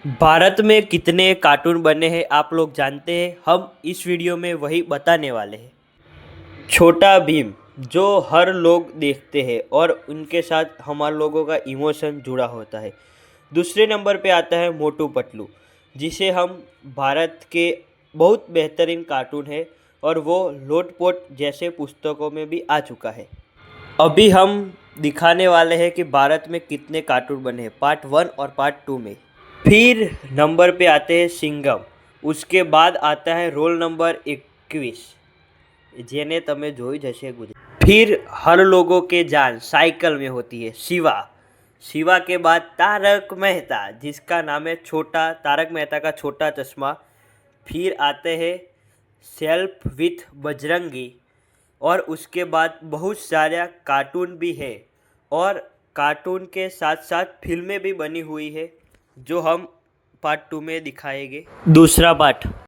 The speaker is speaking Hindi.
भारत में कितने कार्टून बने हैं आप लोग जानते हैं। हम इस वीडियो में वही बताने वाले हैं। छोटा भीम जो हर लोग देखते हैं और उनके साथ हमारे लोगों का इमोशन जुड़ा होता है। दूसरे नंबर पे आता है मोटू पतलू, जिसे हम भारत के बहुत बेहतरीन कार्टून है और वो लोटपोट जैसे पुस्तकों में भी आ चुका है। अभी हम दिखाने वाले हैं कि भारत में कितने कार्टून बने हैं, पार्ट 1 और पार्ट 2 में। फिर नंबर पे आते हैं सिंघम, उसके बाद आता है रोल नंबर 21 जेने तमे જોઈ જશે गुजरात। फिर हर लोगों के जान साइकिल में होती है शिवा। शिवा के बाद तारक मेहता, जिसका नाम है छोटा तारक मेहता का छोटा चश्मा। फिर आते हैं सेल्फ विथ बजरंगी और उसके बाद बहुत सारे कार्टून भी है और कार्टून के साथ साथ फिल्में भी बनी हुई है जो हम पार्ट 2 में दिखाएंगे। दूसरा पार्ट